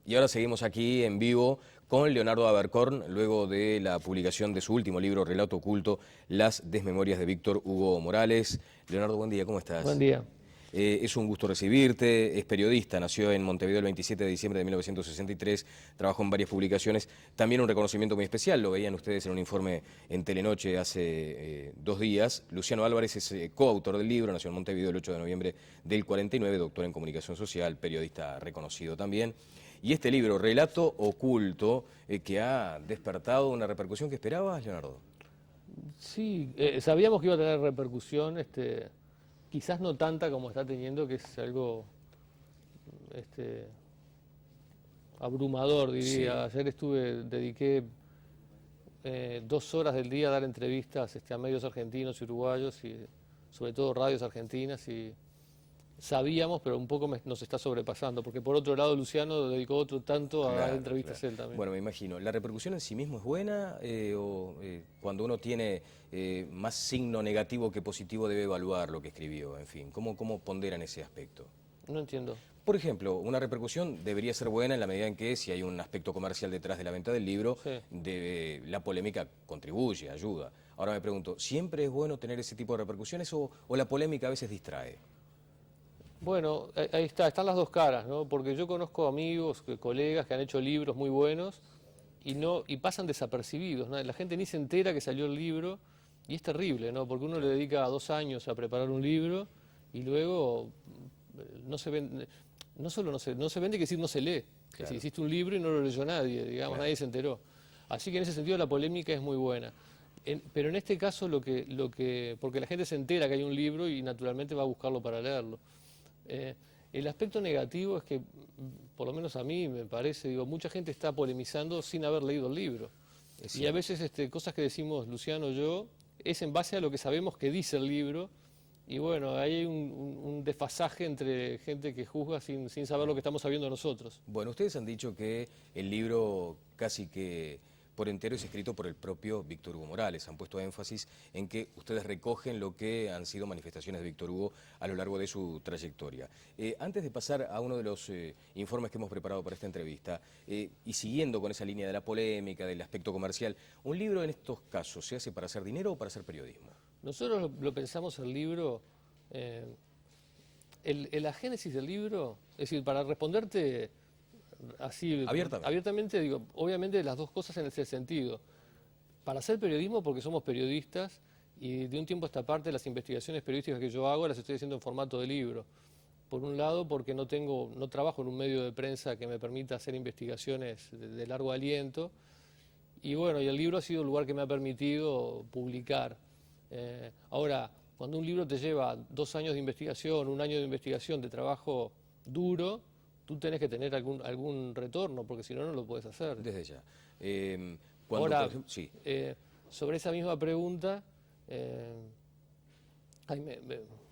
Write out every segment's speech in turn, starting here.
Y ahora seguimos aquí en vivo con Leonardo Abercorn, luego de la publicación de su último libro, Relato Oculto, Las Desmemorias de Víctor Hugo Morales. Leonardo, buen día, ¿cómo Buen estás? día. Es un gusto recibirte, es periodista, nació en Montevideo el 27 de diciembre de 1963, trabajó en varias publicaciones, también un reconocimiento muy especial, lo veían ustedes en un informe en Telenoche hace 2 días. Luciano Álvarez es coautor del libro, nació en Montevideo el 8 de noviembre del 49, doctor en comunicación social, periodista reconocido también. Y este libro, Relato Oculto, que ha despertado una repercusión que esperabas, Leonardo. Sí, sabíamos que iba a tener repercusión, quizás no tanta como está teniendo, que es algo abrumador, Sí. diría. Ayer dediqué 2 horas del día a dar entrevistas a medios argentinos y uruguayos, y sobre todo radios argentinas, y sabíamos, pero un poco nos está sobrepasando, porque por otro lado Luciano dedicó otro tanto a dar Claro, claro. entrevistas él también. Bueno, me imagino. ¿La repercusión en sí mismo es buena cuando uno tiene más signo negativo que positivo debe evaluar lo que escribió? En fin, ¿cómo ponderan ese aspecto? No entiendo. Por ejemplo, una repercusión debería ser buena en la medida en que si hay un aspecto comercial detrás de la venta del libro, Sí. la polémica contribuye, ayuda. Ahora me pregunto, ¿siempre es bueno tener ese tipo de repercusiones o la polémica a veces distrae? Bueno, ahí están las dos caras, ¿no? Porque yo conozco amigos, colegas que han hecho libros muy buenos y pasan desapercibidos, ¿no? La gente ni se entera que salió el libro y es terrible, ¿no? Porque uno le dedica 2 años a preparar un libro y luego no se vende, no solo no se vende, que decir no se lee. Es decir, hiciste un libro y no lo leyó nadie, digamos, Claro. nadie se enteró. Así que en ese sentido la polémica es muy buena. Pero en este caso porque la gente se entera que hay un libro y naturalmente va a buscarlo para leerlo. El aspecto negativo es que, por lo menos a mí me parece, mucha gente está polemizando sin haber leído el libro. Es Y a cierto. veces cosas que decimos Luciano y yo es en base a lo que sabemos que dice el libro. Y bueno, ahí hay un desfasaje entre gente que juzga sin saber lo que estamos sabiendo nosotros. Bueno, ustedes han dicho que el libro casi que por entero es escrito por el propio Víctor Hugo Morales. Han puesto énfasis en que ustedes recogen lo que han sido manifestaciones de Víctor Hugo a lo largo de su trayectoria. Antes de pasar a uno de los informes que hemos preparado para esta entrevista, y siguiendo con esa línea de la polémica, del aspecto comercial, ¿un libro en estos casos se hace para hacer dinero o para hacer periodismo? Nosotros lo pensamos el libro, la génesis del libro, es decir, para responderte así abiertamente, digo, obviamente las dos cosas en ese sentido. Para hacer periodismo, porque somos periodistas, y de un tiempo a esta parte las investigaciones periodísticas que yo hago las estoy haciendo en formato de libro. Por un lado, porque no trabajo en un medio de prensa que me permita hacer investigaciones de largo aliento. Y bueno, y el libro ha sido el lugar que me ha permitido publicar. Ahora, cuando un libro te lleva 2 años de investigación, 1 año de investigación, de trabajo duro, tú tenés que tener algún retorno, porque si no, no lo puedes hacer. Desde ya. Ahora, por ejemplo, sí. sobre esa misma pregunta,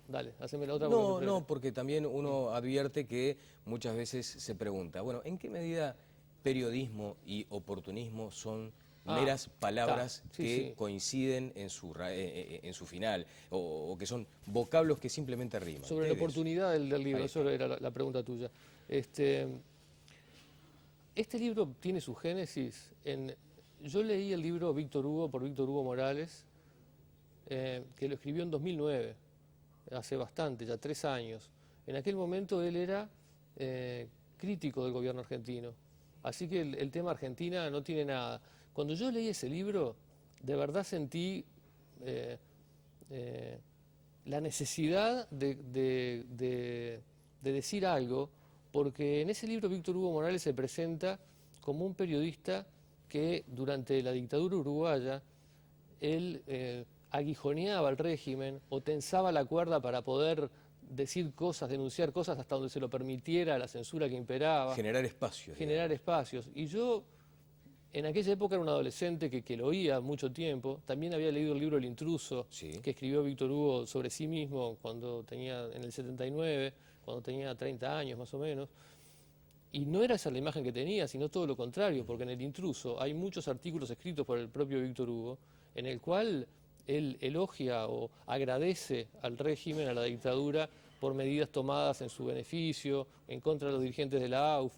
dale, haceme la otra. No, porque también uno advierte que muchas veces se pregunta, bueno, ¿en qué medida periodismo y oportunismo son meras palabras que coinciden en su final o que son vocablos que simplemente riman? Sobre la oportunidad del libro, eso era la pregunta tuya. Este libro tiene su génesis yo leí el libro Víctor Hugo por Víctor Hugo Morales, que lo escribió en 2009, hace bastante, ya 3 años. En aquel momento él era crítico del gobierno argentino, así que el tema Argentina no tiene nada. Cuando yo leí ese libro, de verdad sentí la necesidad de decir algo, porque en ese libro Víctor Hugo Morales se presenta como un periodista que durante la dictadura uruguaya él aguijoneaba al régimen o tensaba la cuerda para poder decir cosas, denunciar cosas hasta donde se lo permitiera la censura que imperaba. Generar espacios. Generar espacios. Y yo en aquella época era un adolescente que lo oía mucho tiempo. También había leído el libro El intruso, que escribió Víctor Hugo sobre sí mismo en el 79, cuando tenía 30 años más o menos. Y no era esa la imagen que tenía, sino todo lo contrario, porque en El intruso hay muchos artículos escritos por el propio Víctor Hugo, en el cual él elogia o agradece al régimen, a la dictadura, por medidas tomadas en su beneficio, en contra de los dirigentes de la AUF.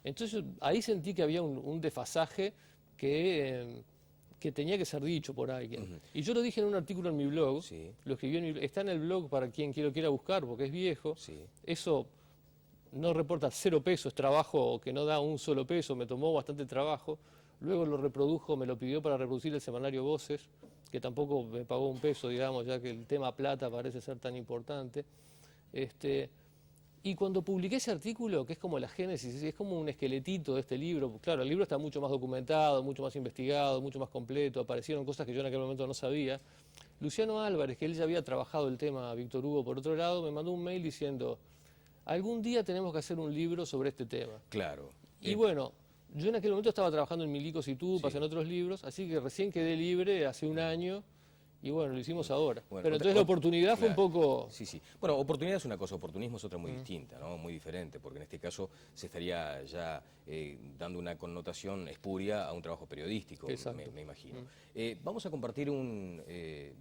Entonces ahí sentí que había un desfasaje que tenía que ser dicho por alguien. Y yo lo dije en un artículo en mi blog, lo escribí está en el blog para quien lo quiera buscar, porque es viejo. Eso no reporta 0 pesos, es trabajo que no da un solo peso, me tomó bastante trabajo. Luego lo reprodujo, me lo pidió para reproducir el semanario Voces, que tampoco me pagó un peso, digamos, ya que el tema plata parece ser tan importante. Y cuando publiqué ese artículo, que es como la génesis, es como un esqueletito de este libro, claro, el libro está mucho más documentado, mucho más investigado, mucho más completo, aparecieron cosas que yo en aquel momento no sabía. Luciano Álvarez, que él ya había trabajado el tema a Víctor Hugo por otro lado, me mandó un mail diciendo, algún día tenemos que hacer un libro sobre este tema. Claro. Y bueno, yo en aquel momento estaba trabajando en Milicos y Tupas, en otros libros, así que recién quedé libre hace un año. Y bueno, lo hicimos ahora. Bueno, pero entonces la oportunidad fue un poco... Sí. Bueno, oportunidad es una cosa, oportunismo es otra muy distinta, ¿no? Muy diferente, porque en este caso se estaría ya dando una connotación espuria a un trabajo periodístico, me imagino. Vamos a compartir un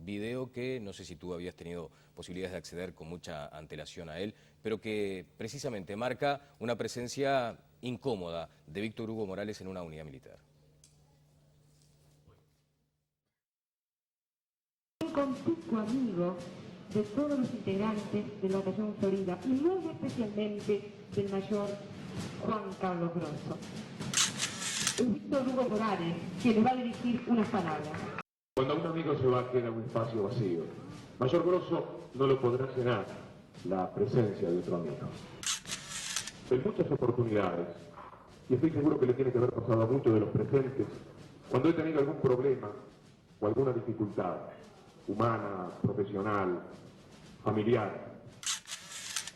video que no sé si tú habías tenido posibilidades de acceder con mucha antelación a él, pero que precisamente marca una presencia incómoda de Víctor Hugo Morales en una unidad militar. Contigo amigo de todos los integrantes del Batallón Florida y luego especialmente del mayor Juan Carlos Grosso. Es Víctor Hugo Morales quien le va a dirigir unas palabras. Cuando un amigo se va queda un espacio vacío. Mayor Grosso no lo podrá llenar la presencia de otro amigo. En muchas oportunidades, y estoy seguro que le tiene que haber pasado a muchos de los presentes, cuando he tenido algún problema o alguna dificultad, humana, profesional, familiar,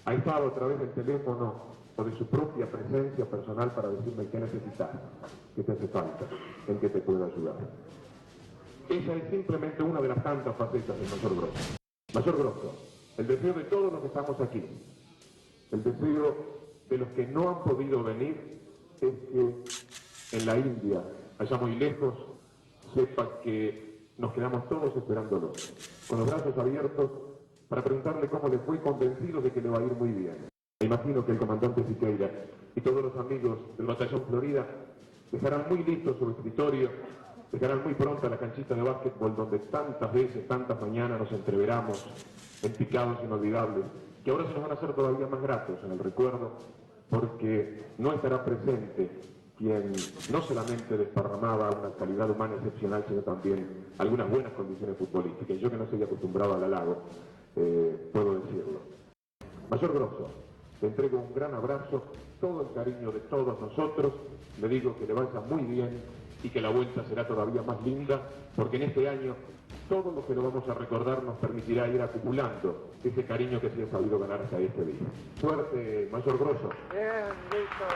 ha estado a través del teléfono o de su propia presencia personal para decirme qué necesitas, qué te hace falta, en qué te puedo ayudar. Esa es simplemente una de las tantas facetas del Mayor Grosso. Mayor Grosso, el deseo de todos los que estamos aquí, el deseo de los que no han podido venir, es que en la India, allá muy lejos, sepa que nos quedamos todos esperándolo, con los brazos abiertos, para preguntarle cómo le fue, convencidos de que le va a ir muy bien. Me imagino que el comandante Siqueira y todos los amigos del Batallón Florida dejarán muy listo su escritorio, dejarán muy pronto la canchita de básquetbol donde tantas veces, tantas mañanas nos entreveramos en picados inolvidables, que ahora se nos van a hacer todavía más gratos en el recuerdo, porque no estará presente quien no solamente desparramaba una calidad humana excepcional, sino también algunas buenas condiciones futbolísticas. Yo que no estoy acostumbrado al halago, puedo decirlo. Mayor Grosso, te entrego un gran abrazo, todo el cariño de todos nosotros, le digo que le vaya muy bien y que la vuelta será todavía más linda, porque en este año todo lo que lo vamos a recordar nos permitirá ir acumulando ese cariño que se ha sabido ganar hasta este día. Suerte, Mayor Grosso. Bien, Víctor.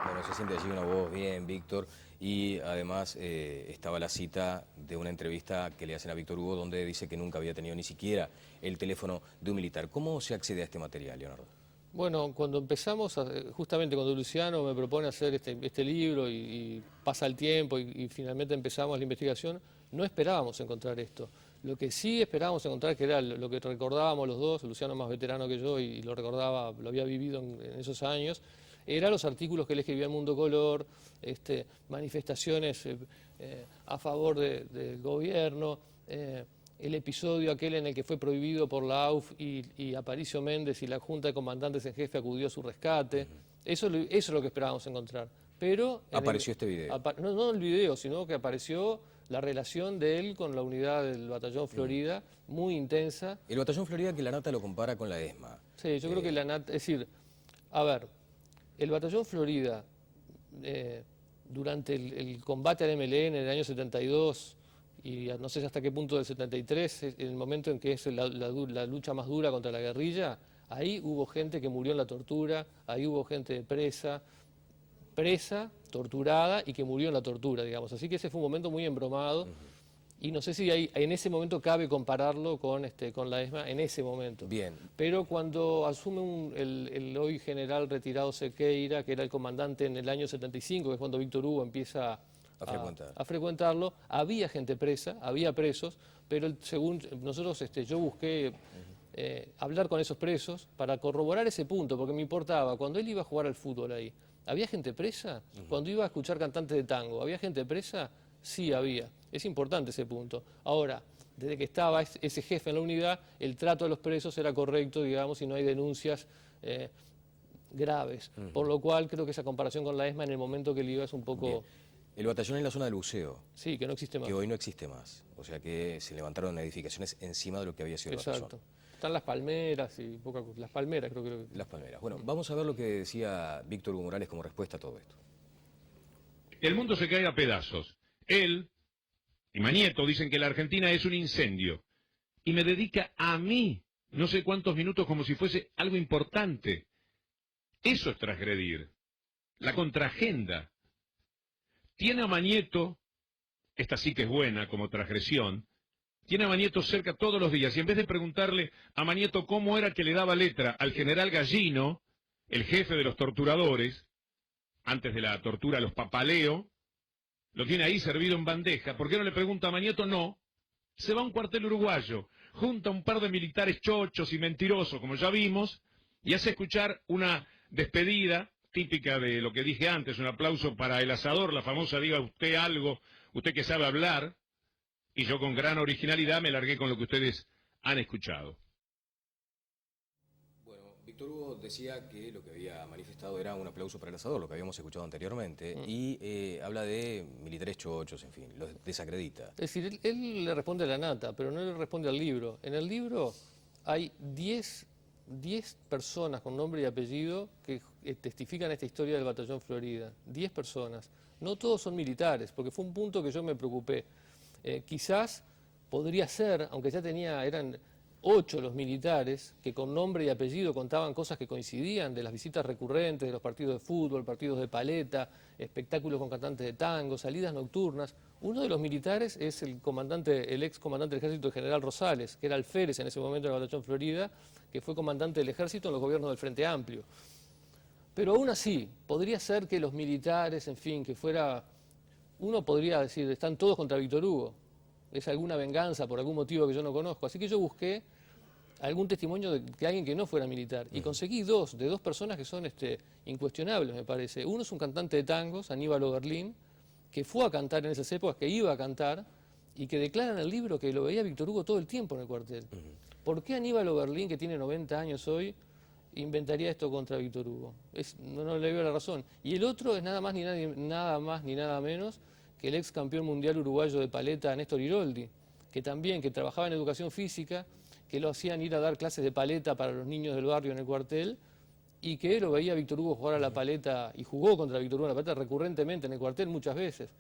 Bueno, se siente allí una voz bien, Víctor, y además estaba la cita de una entrevista que le hacen a Víctor Hugo donde dice que nunca había tenido ni siquiera el teléfono de un militar. ¿Cómo se accede a este material, Leonardo? Bueno, cuando empezamos, justamente cuando Luciano me propone hacer este libro y pasa el tiempo y finalmente empezamos la investigación, no esperábamos encontrar esto. Lo que sí esperábamos encontrar, que era lo que recordábamos los dos, Luciano más veterano que yo y lo recordaba, lo había vivido en esos años, eran los artículos que él escribía en Mundo Color, manifestaciones a favor del gobierno, el episodio aquel en el que fue prohibido por la AUF y Aparicio Méndez y la Junta de Comandantes en Jefe acudió a su rescate. Eso es lo que esperábamos encontrar. Pero apareció este video. No el video, sino que apareció la relación de él con la unidad del Batallón Florida, muy intensa. El Batallón Florida que la nata lo compara con la ESMA. Sí, yo creo que la nata, es decir, a ver, el Batallón Florida, durante el combate al MLN en el año 72, y no sé hasta qué punto del 73, en el momento en que es la lucha más dura contra la guerrilla, ahí hubo gente que murió en la tortura, ahí hubo gente presa, torturada y que murió en la tortura, digamos. Así que ese fue un momento muy embromado. Y no sé si en ese momento cabe compararlo con la ESMA en ese momento. Bien. Pero cuando asume el hoy general retirado Sequeira, que era el comandante en el año 75, que es cuando Víctor Hugo empieza a frecuentarlo, había gente presa, había presos, pero según nosotros, yo busqué hablar con esos presos para corroborar ese punto, porque me importaba, cuando él iba a jugar al fútbol ahí, ¿había gente presa? Cuando iba a escuchar cantantes de tango, ¿había gente presa? Sí, había. Es importante ese punto. Ahora, desde que estaba ese jefe en la unidad, el trato de los presos era correcto, digamos, y no hay denuncias graves. Por lo cual creo que esa comparación con la ESMA en el momento que él iba es un poco... Bien. El batallón en la zona del buceo. Sí, que no existe más. Que hoy no existe más. O sea que se levantaron edificaciones encima de lo que había sido el batallón. Exacto. Están las palmeras y poca cosa. Las palmeras creo que... Las palmeras. Bueno, vamos a ver lo que decía Víctor Hugo Morales como respuesta a todo esto. El mundo se cae a pedazos. Él y Mañeto dicen que la Argentina es un incendio. Y me dedica a mí no sé cuántos minutos como si fuese algo importante. Eso es transgredir. La contraagenda. Tiene a Mañeto, esta sí que es buena como transgresión, tiene a Mañeto cerca todos los días, y en vez de preguntarle a Mañeto cómo era que le daba letra al general Gallino, el jefe de los torturadores, antes de la tortura los papaleo, lo tiene ahí servido en bandeja. ¿Por qué no le pregunta a Mañeto? No. Se va a un cuartel uruguayo, junta un par de militares chochos y mentirosos, como ya vimos, y hace escuchar una despedida típica de lo que dije antes, un aplauso para el asador, la famosa diga usted algo, usted que sabe hablar, y yo con gran originalidad me largué con lo que ustedes han escuchado. Bueno, Víctor Hugo decía que lo que había manifestado era un aplauso para el asador, lo que habíamos escuchado anteriormente, y habla de militares chochos, en fin, los desacredita. Es decir, él le responde a la nata, pero no le responde al libro. En el libro hay 10 personas con nombre y apellido que testifican esta historia del Batallón Florida. 10 personas. No todos son militares, porque fue un punto que yo me preocupé. Quizás podría ser, aunque ya eran 8 los militares que con nombre y apellido contaban cosas que coincidían de las visitas recurrentes, de los partidos de fútbol, partidos de paleta, espectáculos con cantantes de tango, salidas nocturnas. Uno de los militares es el ex comandante del ejército, el general Rosales, que era alférez en ese momento del Batallón Florida, que fue comandante del ejército en los gobiernos del Frente Amplio. Pero aún así, podría ser que los militares, en fin, que fuera... Uno podría decir, están todos contra Víctor Hugo. Es alguna venganza por algún motivo que yo no conozco. Así que yo busqué algún testimonio de alguien que no fuera militar. Y conseguí de dos personas que son incuestionables, me parece. Uno es un cantante de tangos, Aníbal Oberlin, que fue a cantar en esas épocas, que iba a cantar, y que declara en el libro que lo veía Víctor Hugo todo el tiempo en el cuartel. ¿Por qué Aníbal Oberlin, que tiene 90 años hoy, inventaría esto contra Víctor Hugo? No le veo la razón. Y el otro es nada más ni nada menos que el ex campeón mundial uruguayo de paleta, Néstor Iroldi, que trabajaba en educación física, que lo hacían ir a dar clases de paleta para los niños del barrio en el cuartel, y que lo veía Víctor Hugo jugar a la paleta, y jugó contra Víctor Hugo a la paleta recurrentemente en el cuartel muchas veces.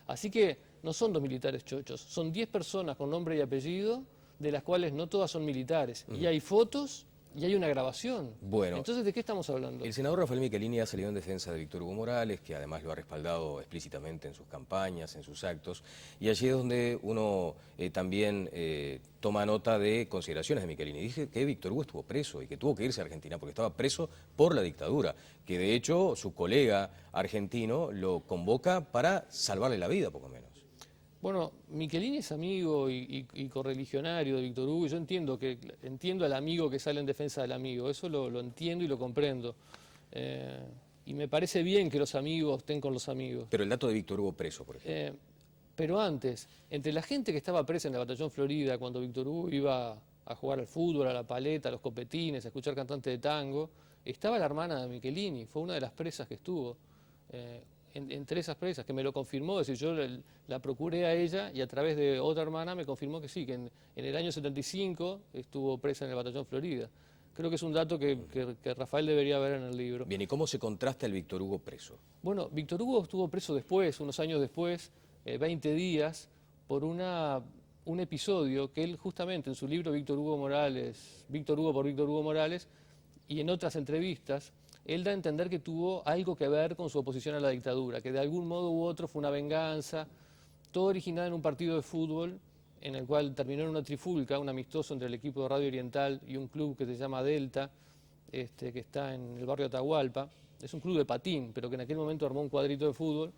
Así que no son 2 militares chochos, son 10 personas con nombre y apellido, de las cuales no todas son militares. Y hay fotos y hay una grabación. Bueno, entonces, ¿de qué estamos hablando? El senador Rafael Michelini ha salido en defensa de Víctor Hugo Morales, que además lo ha respaldado explícitamente en sus campañas, en sus actos, y allí es donde uno también toma nota de consideraciones de Michelini. Dice que Víctor Hugo estuvo preso y que tuvo que irse a Argentina porque estaba preso por la dictadura, que de hecho su colega argentino lo convoca para salvarle la vida, poco menos. Bueno, Michelini es amigo y correligionario de Víctor Hugo, y yo entiendo al amigo que sale en defensa del amigo, eso lo entiendo y lo comprendo. Y me parece bien que los amigos estén con los amigos. Pero el dato de Víctor Hugo preso, por ejemplo. Pero antes, entre la gente que estaba presa en el Batallón Florida, cuando Víctor Hugo iba a jugar al fútbol, a la paleta, a los copetines, a escuchar cantantes de tango, estaba la hermana de Michelini, fue una de las presas que estuvo. Entre esas presas, que me lo confirmó, es decir, yo la procuré a ella y a través de otra hermana me confirmó que sí, que en el año 75 estuvo presa en el Batallón Florida. Creo que es un dato que Rafael debería ver en el libro. Bien, ¿y cómo se contrasta el Víctor Hugo preso? Bueno, Víctor Hugo estuvo preso después, unos años después, 20 días, por un episodio que él justamente en su libro Víctor Hugo Morales, Víctor Hugo por Víctor Hugo Morales, y en otras entrevistas, él da a entender que tuvo algo que ver con su oposición a la dictadura, que de algún modo u otro fue una venganza, todo originado en un partido de fútbol en el cual terminó en una trifulca, un amistoso entre el equipo de Radio Oriental y un club que se llama Delta, que está en el barrio Atahualpa. Es un club de patín, pero que en aquel momento armó un cuadrito de fútbol,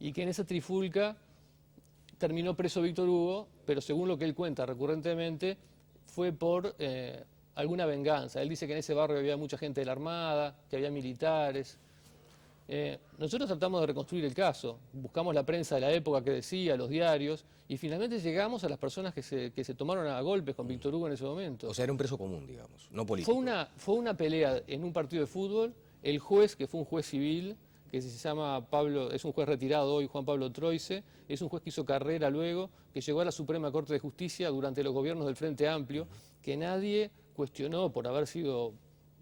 y que en esa trifulca terminó preso Víctor Hugo, pero según lo que él cuenta recurrentemente, fue por alguna venganza. Él dice que en ese barrio había mucha gente de la Armada, que había militares. Nosotros tratamos de reconstruir el caso, buscamos la prensa de la época que decía, los diarios, y finalmente llegamos a las personas que se tomaron a golpes con Víctor Hugo en ese momento. O sea, era un preso común, digamos, no político. Fue una pelea en un partido de fútbol. El juez, que fue un juez civil, que se llama Pablo, es un juez retirado hoy, Juan Pablo Troise, es un juez que hizo carrera luego, que llegó a la Suprema Corte de Justicia durante los gobiernos del Frente Amplio, que nadie cuestionó por haber sido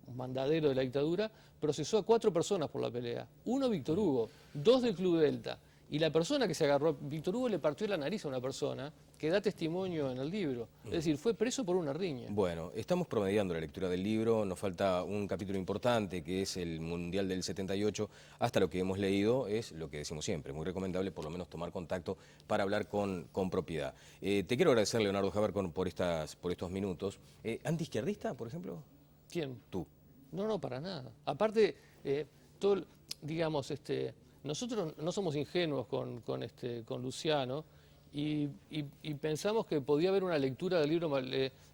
un mandadero de la dictadura, procesó a 4 personas por la pelea. 1 Víctor Hugo, 2 del Club Delta. Y la persona que se agarró, Víctor Hugo le partió la nariz a una persona que da testimonio en el libro. Es decir, fue preso por una riña. Bueno, estamos promediando la lectura del libro, nos falta un capítulo importante que es el Mundial del 78. Hasta lo que hemos leído es lo que decimos siempre, muy recomendable por lo menos tomar contacto para hablar con propiedad. Te quiero agradecer, Leonardo Javer, por estos minutos. ¿Antiizquierdista, por ejemplo? ¿Quién? Tú. No, para nada. Aparte, digamos, nosotros no somos ingenuos con Luciano y pensamos que podía haber una lectura del libro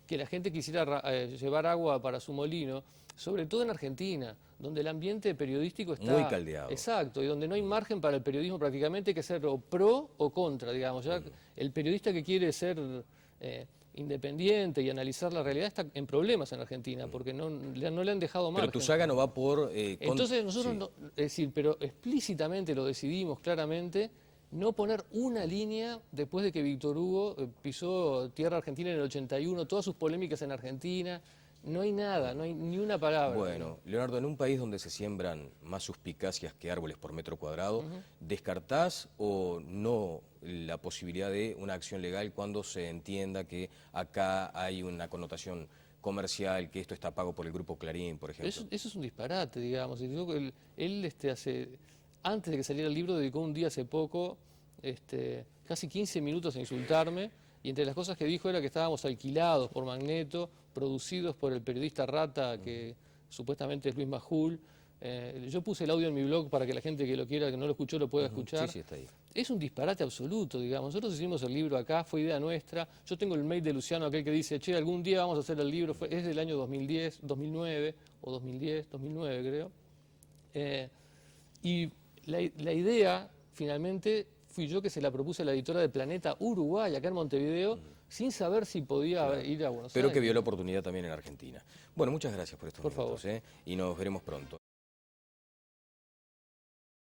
que la gente quisiera llevar agua para su molino, sobre todo en Argentina, donde el ambiente periodístico está muy caldeado. Exacto, y donde no hay margen para el periodismo prácticamente, hay que ser o pro o contra, digamos. Ya el periodista que quiere ser independiente y analizar la realidad está en problemas en Argentina, porque no le han dejado margen. Pero tu saga no va por... Entonces nosotros, es decir, pero explícitamente lo decidimos claramente, no poner una línea después de que Víctor Hugo pisó tierra argentina en el 81, todas sus polémicas en Argentina, no hay nada, no hay ni una palabra. Bueno, Leonardo, en un país donde se siembran más suspicacias que árboles por metro cuadrado, ¿descartás o no la posibilidad de una acción legal cuando se entienda que acá hay una connotación comercial, que esto está pago por el Grupo Clarín, por ejemplo? Eso es un disparate, digamos. Él antes de que saliera el libro, dedicó un día hace poco, casi 15 minutos a insultarme, y entre las cosas que dijo era que estábamos alquilados por Magneto, producidos por el periodista Rata, que supuestamente es Luis Majul. Yo puse el audio en mi blog para que la gente que lo quiera, que no lo escuchó, lo pueda escuchar. Sí, está ahí. Es un disparate absoluto, digamos. Nosotros hicimos el libro acá, fue idea nuestra. Yo tengo el mail de Luciano, aquel que dice, che, algún día vamos a hacer el libro. Es del año 2010, 2009, o 2010, 2009 creo. Y la idea, finalmente, fui yo que se la propuse a la editora de Planeta Uruguay, acá en Montevideo, sin saber si podía ir a Buenos Aires. Pero que vio la oportunidad también en Argentina. Bueno, muchas gracias por estos minutos, favor. Y nos veremos pronto.